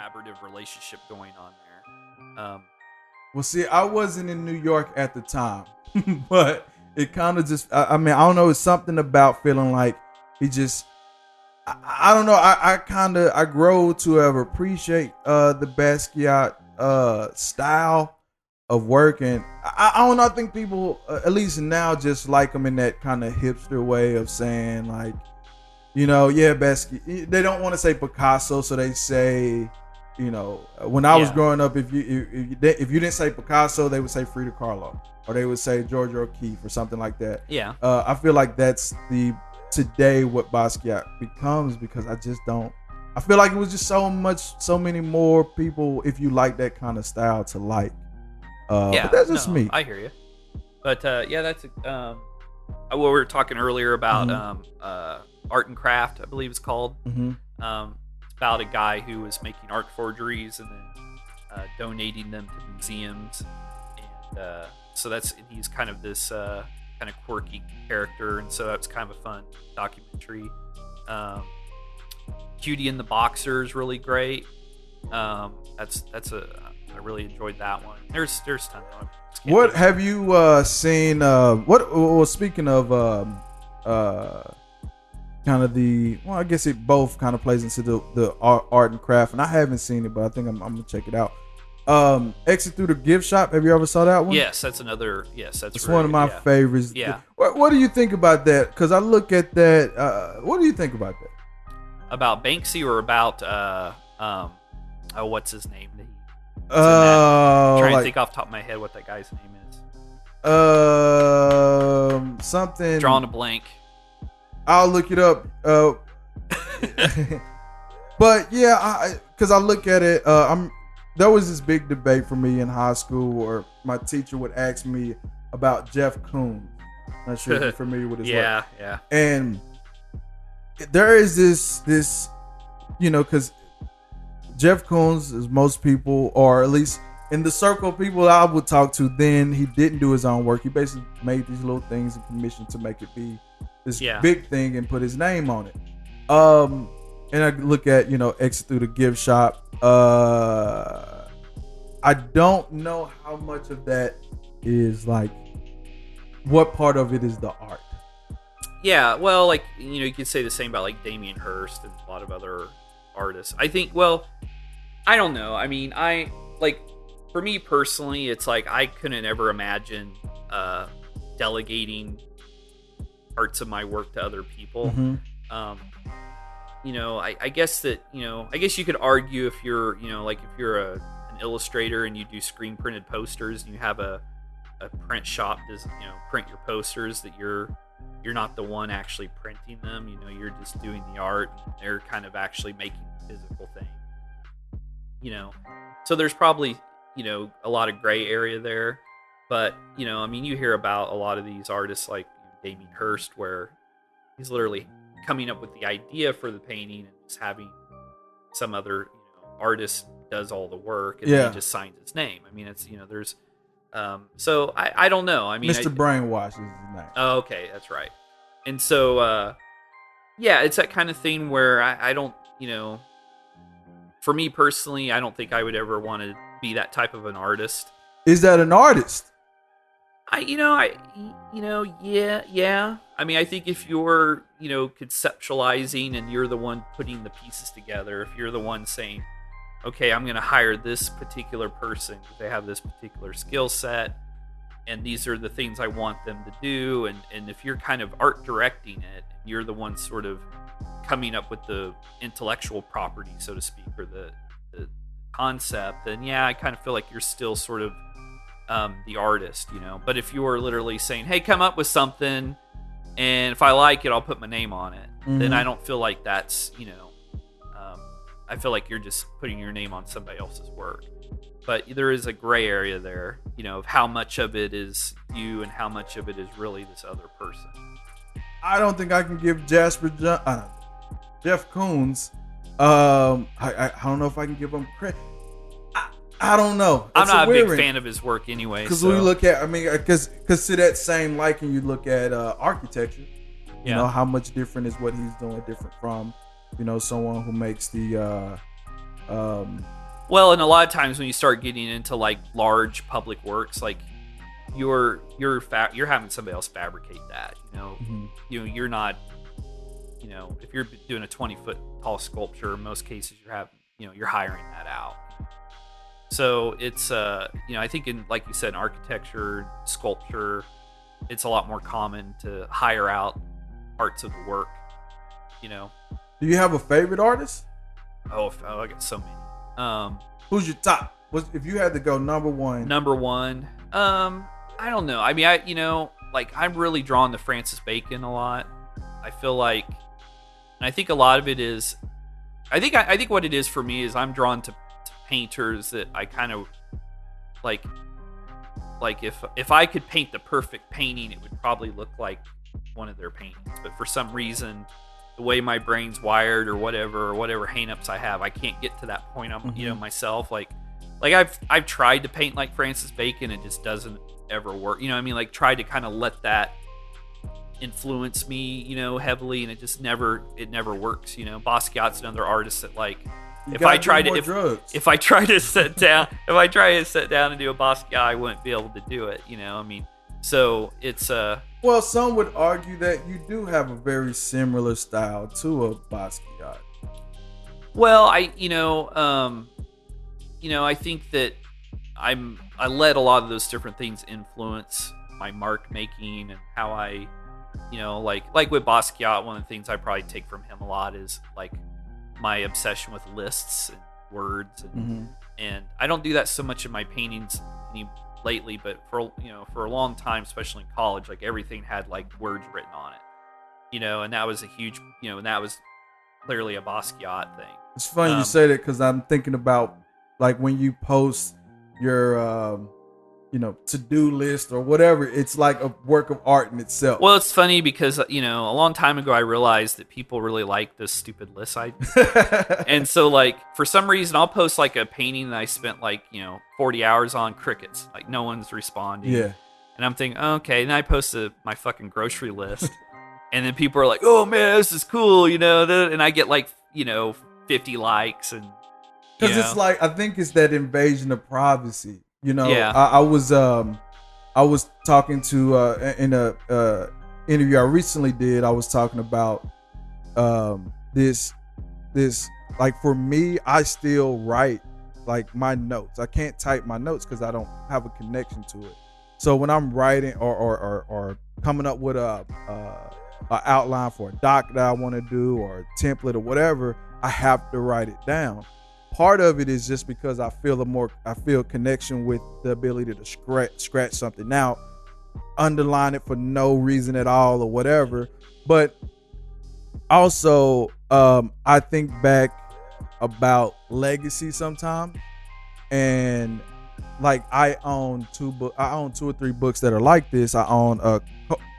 collaborative relationship going on there. Well, see, I wasn't in New York at the time, but it kind of just, I mean, I don't know. It's something about feeling like he just, I don't know. I grow to have appreciate the Basquiat style of work, and I don't know. I think people, at least now, just like him in that kind of hipster way of saying like, yeah, Basquiat. They don't want to say Picasso, so they say, when I was growing up, if you didn't say Picasso, they would say Frida Kahlo, or they would say Georgia O'Keeffe or something like that. Yeah. I feel like that's today what Basquiat becomes, because I just don't. I feel like it was just so many more people, if you like that kind of style, to like. But that's just me. I hear you. But that's we were talking earlier about art and craft, I believe it's called. Mm-hmm. It's about a guy who was making art forgeries and then donating them to museums, and so he's kind of this kind of quirky character, and so that's kind of a fun documentary. Cutie and the Boxer is really great. I really enjoyed that one. There's tons of them. What have you seen? Well, speaking of kind of I guess it both kind of plays into the art and craft, and I haven't seen it, but I think I'm gonna check it out. Exit Through the Gift Shop. Have you ever saw that one? Yes, that's another. Yes, it's one of my favorites. Yeah. What do you think about that? Because I look at that. What do you think about that? About Banksy or about what's his name? I'm trying to think off the top of my head what that guy's name is. Something. Drawing a blank. I'll look it up. But yeah, because I look at it. There was this big debate for me in high school, where my teacher would ask me about Jeff Koons. Not sure if you're familiar with his work. Yeah. And there is this, because Jeff Koons, as most people, or at least in the circle of people I would talk to then, he didn't do his own work. He basically made these little things and commissioned to make it be this big thing and put his name on it. And I look at, Exit Through the Gift Shop. I don't know how much of that is like, what part of it is the art. Yeah, well, like, you could say the same about like Damien Hirst and a lot of other artists. I think, well, I don't know. I mean, for me personally, it's like I couldn't ever imagine delegating parts of my work to other people. Mm-hmm. I guess that, I guess you could argue if you're, like if you're an illustrator and you do screen printed posters and you have a print shop does, print your posters, that you're not the one actually printing them. You're just doing the art, and they're kind of actually making the physical thing. So there's probably, a lot of gray area there. But, I mean, you hear about a lot of these artists like Damien Hirst, where he's literally coming up with the idea for the painting and just having some other artist does all the work, and then he just signs his name. I mean, it's, there's so I don't know. I mean, Mr. Brainwash is his name. Oh, okay, that's right. And so it's that kind of thing where I don't, for me personally, I don't think I would ever want to be that type of an artist. Is that an artist? Yeah. I mean, I think if you're, conceptualizing and you're the one putting the pieces together, if you're the one saying, okay, I'm going to hire this particular person because they have this particular skill set, and these are the things I want them to do, and if you're kind of art directing it, you're the one sort of coming up with the intellectual property, so to speak, or the concept, then yeah, I kind of feel like you're still sort of the artist, But if you're literally saying, hey, come up with something, and if I like it, I'll put my name on it, then I don't feel like that's, I feel like you're just putting your name on somebody else's work. But there is a gray area there, of how much of it is you and how much of it is really this other person. I don't think I can give Jeff Koons. I don't know if I can give him credit. I don't know. I'm not a big fan of his work anyway. Because we look at, because to that same liking, you look at architecture. You know how much different is what he's doing, different from, someone who makes the Well, and a lot of times when you start getting into like large public works, like you're having somebody else fabricate that. You're not. If you're doing a 20-foot tall sculpture, in most cases you're hiring that out. So it's I think in, like you said, in architecture, sculpture, it's a lot more common to hire out parts of the work. Do you have a favorite artist? Oh, I got so many. Who's your top? If you had to go number one? I don't know. I mean, I'm really drawn to Francis Bacon a lot. I feel like, and I think a lot of it is, I think what it is for me is I'm drawn to painters that I kind of like if I could paint the perfect painting, it would probably look like one of their paintings. But for some reason, the way my brain's wired or whatever hang-ups I have, I can't get to that point. Myself. Like I've tried to paint like Francis Bacon, it just doesn't ever work. Like try to kind of let that influence me, heavily, and it just never works. Basquiat's another artist that like if I try to sit down and do a Basquiat, I wouldn't be able to do it. So it's well, some would argue that you do have a very similar style to a Basquiat. Well, I think that I let a lot of those different things influence my mark making and how I, like with Basquiat, one of the things I probably take from him a lot is like my obsession with lists and words, and I don't do that so much in my paintings lately, but for a long time, especially in college, like everything had like words written on it, and that was a huge, and that was clearly a Basquiat thing. It's funny you say that because I'm thinking about like when you post your to-do list or whatever, it's like a work of art in itself. Well, it's funny because a long time ago I realized that people really like those stupid lists and so like for some reason I'll post like a painting that I spent like 40 hours on, crickets, like no one's responding. Yeah. And I'm thinking, okay, and then I posted my fucking grocery list and then people are like, oh man, this is cool, and I get like 50 likes, and because it's like, I think it's that invasion of privacy. Yeah. I was talking to in a interview I recently did. I was talking about this like, for me, I still write like my notes. I can't type my notes because I don't have a connection to it. So when I'm writing or coming up with a outline for a doc that I want to do or a template or whatever, I have to write it down. Part of it is just because I feel connection with the ability to scratch something out, underline it for no reason at all or whatever. But also, I think back about legacy sometimes, and like I own two or three books that are like this. I own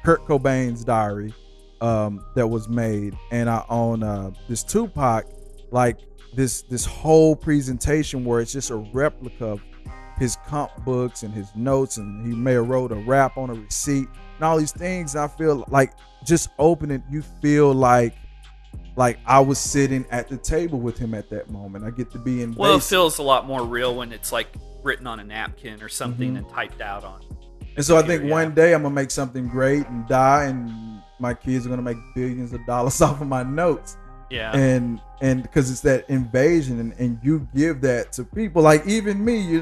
Kurt Cobain's diary that was made, and I own this Tupac, like this whole presentation where it's just a replica of his comp books and his notes, and he may have wrote a rap on a receipt and all these things. I feel like just opening, you feel like I was sitting at the table with him at that moment. I get to be in. Well, it feels a lot more real when it's like written on a napkin or something and typed out on. And so I think one day I'm gonna make something great and die, and my kids are gonna make billions of dollars off of my notes. Yeah. And because it's that invasion, and you give that to people. Like even me,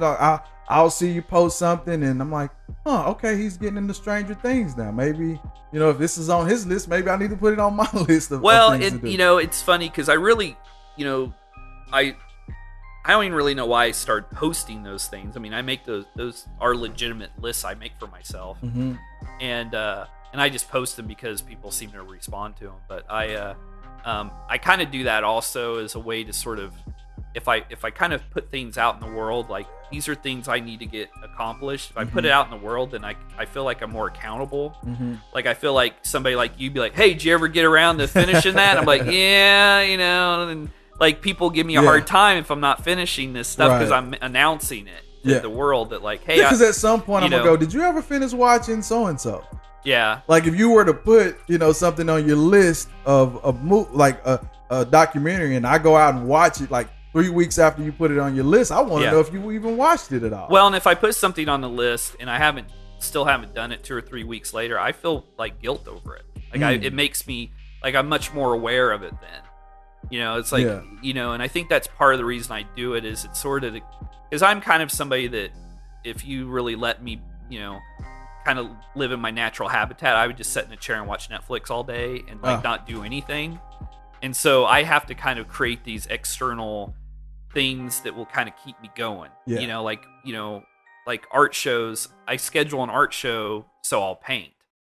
I'll see you post something and I'm like, okay, he's getting into Stranger Things now. Maybe, if this is on his list, maybe I need to put it on my list of things to do. It's funny because I really, I don't even really know why I started posting those things. I mean, I make those are legitimate lists I make for myself. And I just post them because people seem to respond to them. But I kind of do that also as a way to sort of, if I kind of put things out in the world, like these are things I need to get accomplished. If I put it out in the world, then I feel like I'm more accountable. Like I feel like somebody like you be like, hey, did you ever get around to finishing that? I'm like, yeah, and like people give me a hard time if I'm not finishing this stuff because I'm announcing it to the world that like, hey, because at some point I'm gonna go, did you ever finish watching so and so? Yeah. Like if you were to put, something on your list of like a documentary, and I go out and watch it, like 3 weeks after you put it on your list, I want to Yeah. know if you even watched it at all. Well, and if I put something on the list and I still haven't done it 2 or 3 weeks later, I feel like guilt over it. Like it makes me like I'm much more aware of it then. It's like, and I think that's part of the reason I do it is it's sort of because I'm kind of somebody that if you really let me, kind of live in my natural habitat, I would just sit in a chair and watch Netflix all day and not do anything. And so I have to kind of create these external things that will kind of keep me going. Yeah. Like art shows. I schedule an art show so I'll paint.